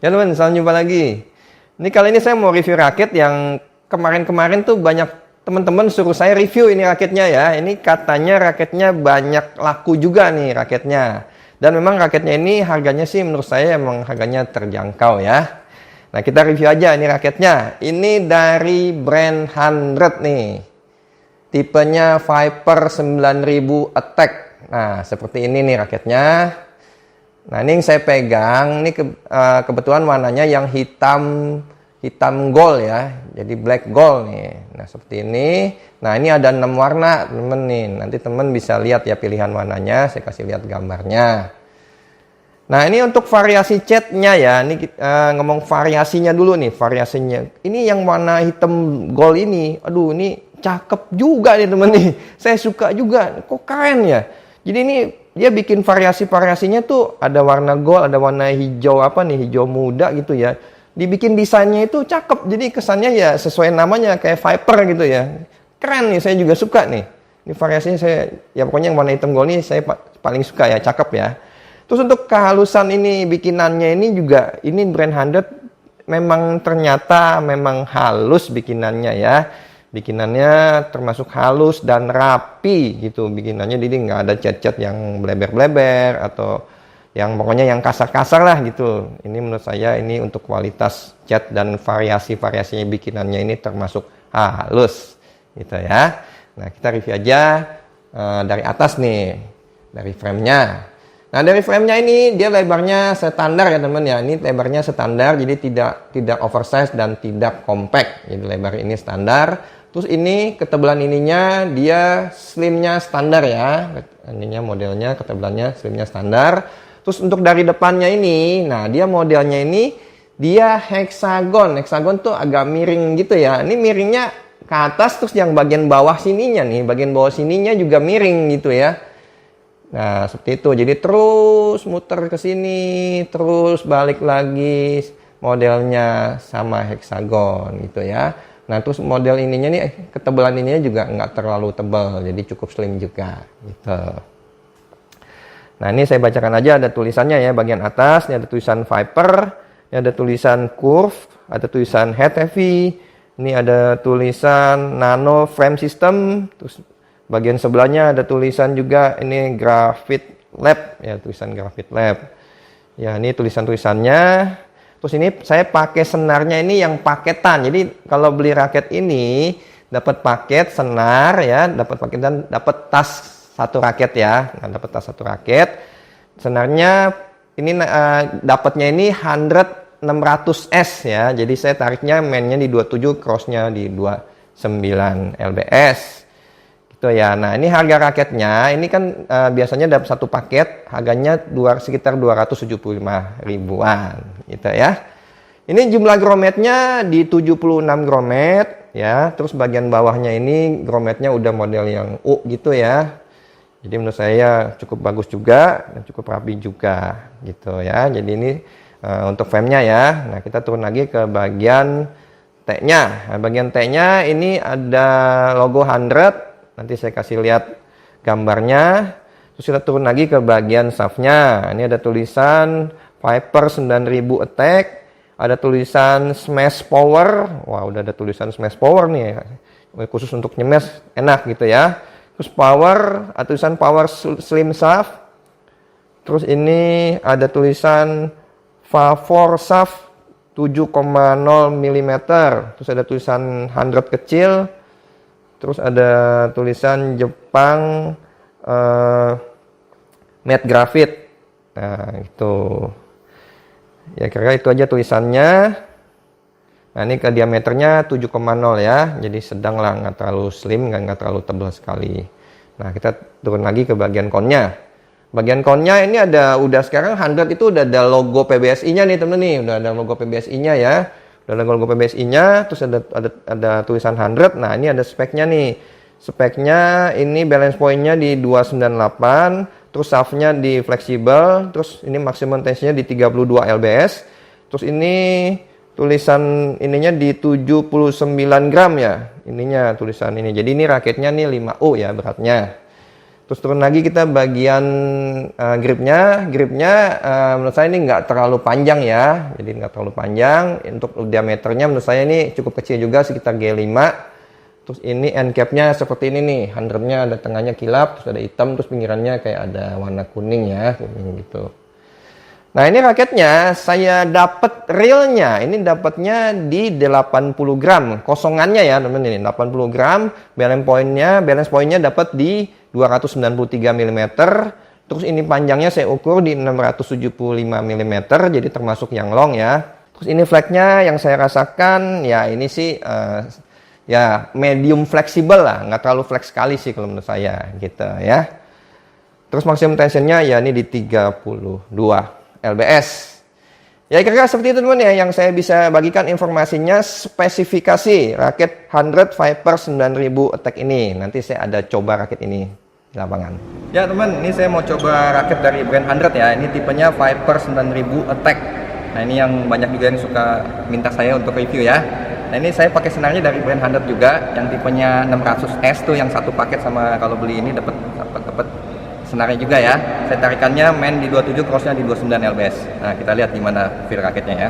Ya teman, salam jumpa lagi. Ini kali ini saya mau review raket yang kemarin-kemarin tuh banyak teman-teman suruh saya review ini raketnya ya. Ini katanya raketnya banyak laku juga nih raketnya. Dan memang raketnya ini harganya sih menurut saya emang harganya terjangkau ya. Nah kita review aja ini raketnya. Ini dari brand 100 nih. Tipenya Viper 9000 Attack. Nah seperti ini nih raketnya. Nah ini yang saya pegang, ini kebetulan warnanya yang hitam gold ya, jadi black gold nih. Nah seperti ini. Nah ini ada 6 warna temen nih, nanti temen bisa lihat ya pilihan warnanya, saya kasih lihat gambarnya. Nah ini untuk variasi catnya ya, ini ngomong variasinya dulu nih, variasinya. Ini yang warna hitam gold ini, aduh ini cakep juga nih temen nih, saya suka juga, kok keren ya. Jadi ini dia bikin variasi-variasinya tuh ada warna gold, ada warna hijau apa nih, hijau muda gitu ya. Dibikin desainnya itu cakep, jadi kesannya ya sesuai namanya kayak Viper gitu ya. Keren nih, saya juga suka nih. Ini variasinya saya, ya pokoknya yang warna hitam gold ini saya paling suka ya, cakep ya. Terus untuk kehalusan ini bikinannya ini juga, ini brand 100 memang ternyata memang halus bikinannya ya. Bikinannya termasuk halus dan rapi gitu bikinannya, jadi nggak ada cat-cat yang bleber-bleber atau yang pokoknya yang kasar-kasar lah gitu. Ini menurut saya ini untuk kualitas cat dan variasi-variasinya bikinannya ini termasuk halus gitu ya. Nah kita review aja dari atas nih, dari framenya. Nah dari framenya ini dia lebarnya standar ya teman ya, ini lebarnya standar jadi tidak oversize dan tidak compact, jadi lebar ini standar. Terus ini ketebalan ininya dia slimnya standar ya, ininya modelnya ketebalannya slimnya standar. Terus untuk dari depannya ini, nah dia modelnya ini dia hexagon tuh agak miring gitu ya. Ini miringnya ke atas, terus yang bagian bawah sininya nih, bagian bawah sininya juga miring gitu ya. Nah seperti itu, jadi terus muter ke sini, terus balik lagi modelnya sama hexagon gitu ya. Nah terus model ininya nih, ketebalan ininya juga nggak terlalu tebal, jadi cukup slim juga gitu. Nah ini saya bacakan aja, ada tulisannya ya bagian atas, ini ada tulisan Viper, ini ada tulisan Curve, ada tulisan Head Heavy, ini ada tulisan Nano Frame System, terus bagian sebelahnya ada tulisan juga ini Graphite Lab ya, tulisan Graphite Lab. Ya ini tulisan-tulisannya. Terus ini saya pakai senarnya ini yang paketan. Jadi kalau beli raket ini dapat paket senar ya, dapat paket dan dapat tas satu raket ya. Nah, dapat tas satu raket. Senarnya ini dapatnya ini 100 600S ya. Jadi saya tariknya mainnya di 27, crossnya di 29 lbs. Gitu ya. Nah, ini harga raketnya ini kan biasanya dapat satu paket harganya sekitar 275 ribuan gitu ya. Ini jumlah grometnya di 76 gromet ya. Terus bagian bawahnya ini grometnya udah model yang U gitu ya. Jadi menurut saya cukup bagus juga dan cukup rapi juga gitu ya. Jadi ini untuk frame-nya ya. Nah, kita turun lagi ke bagian T-nya. Nah, bagian T-nya ini ada logo 100. Nanti saya kasih lihat gambarnya. Terus kita turun lagi ke bagian shaft-nya. Ini ada tulisan Viper 9000 Attack. Ada tulisan Smash Power. Wah, udah ada tulisan Smash Power nih. Khusus untuk nyemes enak gitu ya. Terus Power, ada tulisan Power Slim Shaft. Terus ini ada tulisan Favor Shaft 7,0 mm. Terus ada tulisan 100 kecil. Terus ada tulisan Jepang matte graphite. Nah itu ya, kira-kira itu aja tulisannya. Nah ini ke diameternya 7,0 ya, jadi sedang lah, nggak terlalu slim, nggak terlalu tebal sekali. Nah kita turun lagi ke bagian konnya. Bagian konnya ini udah sekarang 100 itu udah ada logo PBSI-nya nih temen nih, udah ada logo PBSI-nya ya. Udah ada logo PBSI-nya, terus ada tulisan 100. Nah ini ada speknya nih. Speknya ini balance point-nya di 298, terus shaft-nya di fleksibel, terus ini maximum tension-nya di 32 lbs. Terus ini tulisan ininya di 79 gram ya. Ininya tulisan ini. Jadi ini raketnya nih 5U ya beratnya. Terus turun lagi kita bagian gripnya. Menurut saya ini nggak terlalu panjang ya. Jadi nggak terlalu panjang. Untuk diameternya menurut saya ini cukup kecil juga, sekitar G5. Terus ini end capnya seperti ini nih. Handlernya ada tengahnya kilap, terus ada hitam, terus pinggirannya kayak ada warna kuning ya. Gitu. Nah ini raketnya saya dapat realnya. Ini dapatnya di 80 gram. Kosongannya ya teman-teman, ini 80 gram. Balance pointnya dapat di 293 mm. Terus ini panjangnya saya ukur di 675 mm, jadi termasuk yang long ya. Terus ini flagnya yang saya rasakan ya ini sih ya medium fleksibel lah, nggak terlalu flex sekali sih kalau menurut saya gitu ya. Terus maksimum tensionnya ya ini di 32 lbs. Ya kira-kira seperti itu teman ya yang saya bisa bagikan informasinya, spesifikasi raket 100 Viper 9000 attack ini. Nanti saya ada coba raket ini di lapangan. Ya teman, ini saya mau coba raket dari brand 100 ya. Ini tipenya Viper 9000 attack. Nah ini yang banyak juga yang suka minta saya untuk review ya. Nah ini saya pakai senarnya dari brand 100 juga, yang tipenya 600S tuh yang satu paket sama kalau beli ini dapat senarnya juga ya. Saya tarikannya main di 27, crossnya di 29 lbs. Nah kita lihat gimana feel raketnya ya.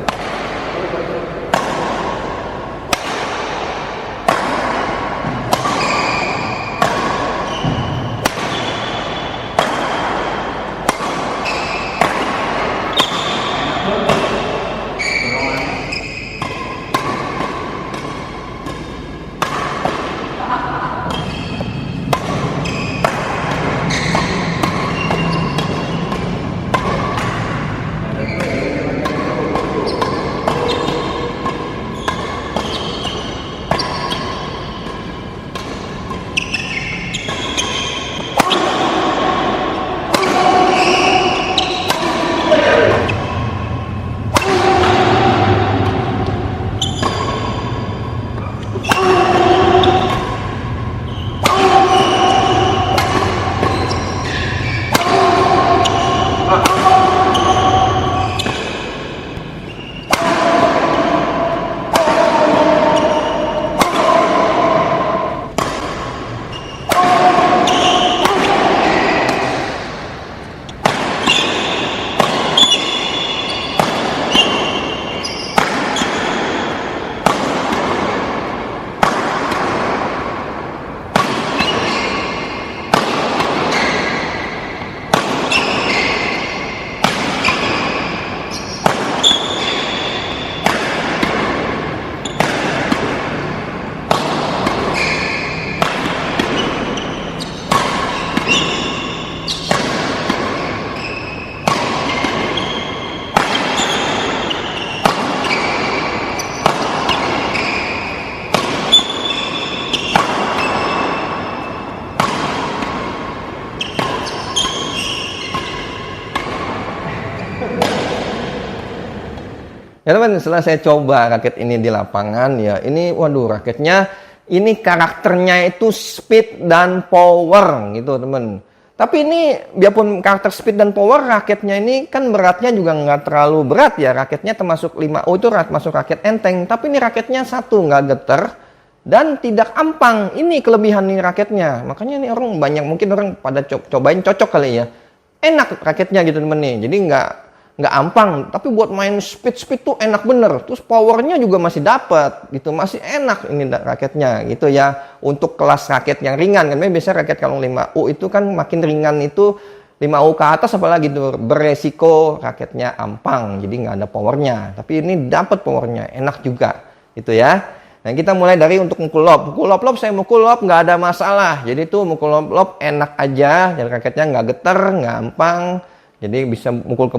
Ya teman, setelah saya coba raket ini di lapangan ya, ini waduh raketnya ini karakternya itu speed dan power gitu teman. Tapi ini biarpun karakter speed dan power, raketnya ini kan beratnya juga nggak terlalu berat ya. Raketnya termasuk 5O itu masuk raket enteng. Tapi ini raketnya satu nggak getar dan tidak ampang. Ini kelebihan nih raketnya. Makanya ini orang banyak, mungkin orang pada cobain cocok kali ya. Enak raketnya gitu temen nih. Jadi nggak ampang, tapi buat main speed tuh enak bener. Terus powernya juga masih dapat gitu, masih enak ini raketnya gitu ya. Untuk kelas raket yang ringan kan, biasanya raket kalau 5U itu kan makin ringan itu 5U ke atas apalagi tuh beresiko raketnya ampang, jadi nggak ada powernya. Tapi ini dapat powernya, enak juga gitu ya. Nah kita mulai dari untuk mukul lob. Lob saya mukul lob nggak ada masalah. Jadi tuh mukul lob enak aja, jadi raketnya nggak getar, nggak ampang. Jadi bisa mukul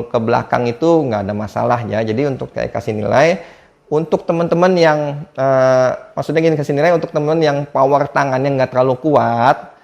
ke belakang itu nggak ada masalah ya. Jadi untuk kayak kasih nilai untuk teman-teman yang maksudnya gini, kasih nilai untuk teman-teman yang power tangannya nggak terlalu kuat,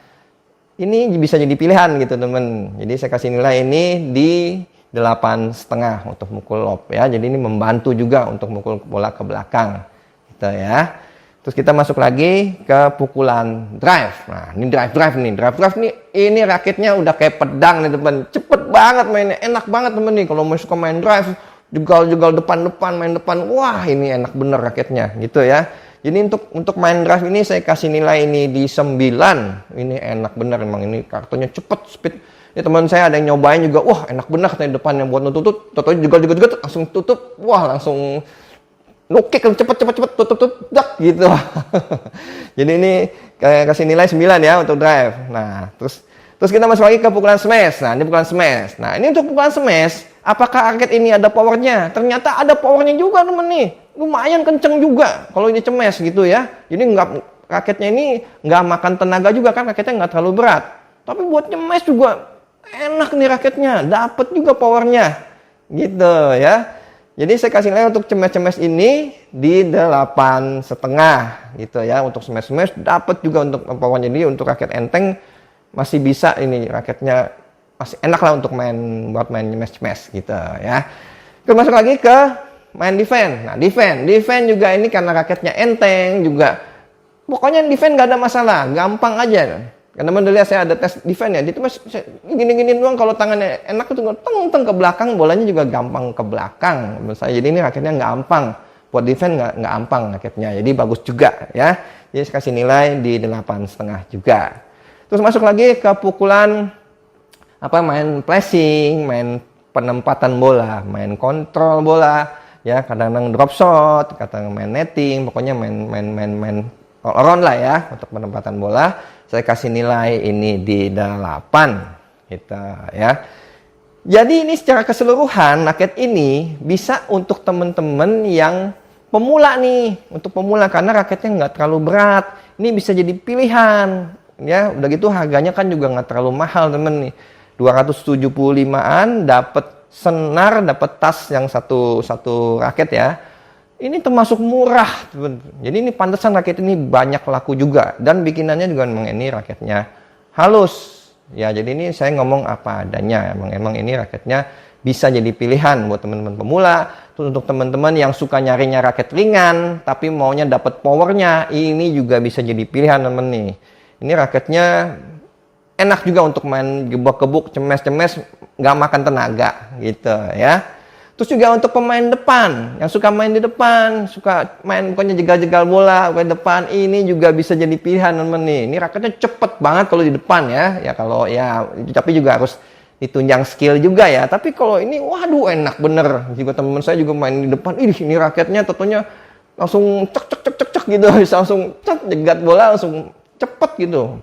ini bisa jadi pilihan gitu teman. Jadi saya kasih nilai ini di 8,5 untuk mukul lob ya. Jadi ini membantu juga untuk mukul bola ke belakang gitu ya. Terus kita masuk lagi ke pukulan drive. Nah, ini drive nih. Drive nih, ini raketnya udah kayak pedang nih teman. Cepet banget mainnya, enak banget teman nih. Kalau mau suka main drive, jegal depan, main depan. Wah, ini enak bener raketnya gitu ya. Jadi untuk main drive ini saya kasih nilai ini di 9. Ini enak bener emang, ini kartunya cepet, speed. Ini teman saya ada yang nyobain juga, wah enak bener katanya depannya buat nutup, juga langsung tutup, wah langsung nukik cepet tutup dak gitu. Jadi ini kayak kasih nilai 9 ya untuk drive. Nah, terus kita masuk lagi ke pukulan smash. Nah, ini pukulan smash. Nah, ini untuk pukulan smash, apakah raket ini ada powernya? Ternyata ada powernya juga temen nih. Lumayan kenceng juga kalau ini cemes gitu ya. Jadi raketnya ini nggak makan tenaga juga kan, raketnya nggak terlalu berat. Tapi buat nyemes juga enak nih raketnya, dapat juga powernya gitu ya. Jadi saya kasih nilai untuk cemes-cemes ini di 8,5 gitu ya. Untuk smash-smash dapat juga untuk powernya. Jadi untuk raket enteng masih bisa ini raketnya, masih enak lah untuk buat main smash gitu ya. Kita masuk lagi ke main defense. Nah, defense juga ini karena raketnya enteng juga. Pokoknya defense nggak ada masalah, gampang aja. Karena teman lihat saya ada tes defense ya, itu mas gini-gini doang, kalau tangannya enak itu teng ke belakang, bolanya juga gampang ke belakang menurut saya. Jadi ini raketnya gampang buat defense, nggak gampang raketnya, jadi bagus juga ya. Jadi saya kasih nilai di 8,5 juga. Terus masuk lagi ke pukulan main flashing, main penempatan bola, main kontrol bola ya, kadang-kadang drop shot, kadang main netting, pokoknya main all around lah ya untuk penempatan bola. Saya kasih nilai ini di 8 gitu ya. Jadi ini secara keseluruhan raket ini bisa untuk teman-teman yang pemula nih, untuk pemula karena raketnya nggak terlalu berat. Ini bisa jadi pilihan ya. Udah gitu harganya kan juga nggak terlalu mahal temen nih. 275-an dapat senar, dapat tas yang satu raket ya. Ini termasuk murah, teman. Jadi ini pantesan raket ini banyak laku juga, dan bikinannya juga memang ini raketnya halus. Ya, jadi ini saya ngomong apa adanya. Emang ini raketnya bisa jadi pilihan buat teman-teman pemula. Terus untuk teman-teman yang suka nyarinya raket ringan tapi maunya dapat powernya, ini juga bisa jadi pilihan teman nih. Ini raketnya enak juga untuk main gebuk-gebuk, cemes-cemes, nggak makan tenaga gitu ya. Terus juga untuk pemain depan, yang suka main di depan, suka main pokoknya jegal-jegal bola ke depan, ini juga bisa jadi pilihan teman nih. Ini raketnya cepet banget kalau di depan ya. Ya kalau ya, tapi juga harus ditunjang skill juga ya. Tapi kalau ini, waduh enak bener. Juga teman saya juga main di depan, ini raketnya tentunya langsung cek gitu, bisa langsung jegat bola langsung cepet gitu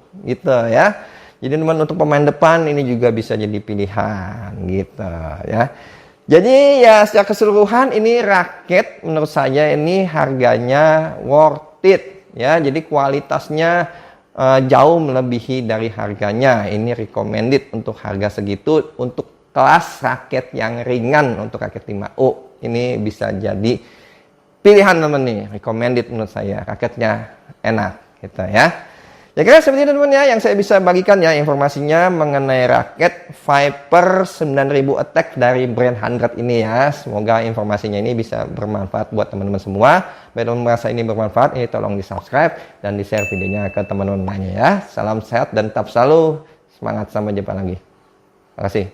ya. Jadi teman untuk pemain depan ini juga bisa jadi pilihan gitu ya. Jadi ya secara keseluruhan ini raket menurut saya ini harganya worth it ya. Jadi kualitasnya jauh melebihi dari harganya. Ini recommended untuk harga segitu untuk kelas raket yang ringan, untuk raket 5U. Ini bisa jadi pilihan teman nih, recommended menurut saya. Raketnya enak gitu ya. Ya kira seperti itu teman ya yang saya bisa bagikan ya informasinya mengenai raket Viper 9000 Attack dari brand 100 ini ya. Semoga informasinya ini bisa bermanfaat buat teman-teman semua. Bila teman merasa ini bermanfaat, ini tolong di subscribe dan di share videonya ke teman-teman lainnya ya. Salam sehat dan tetap selalu semangat, sampai jumpa lagi. Terima kasih.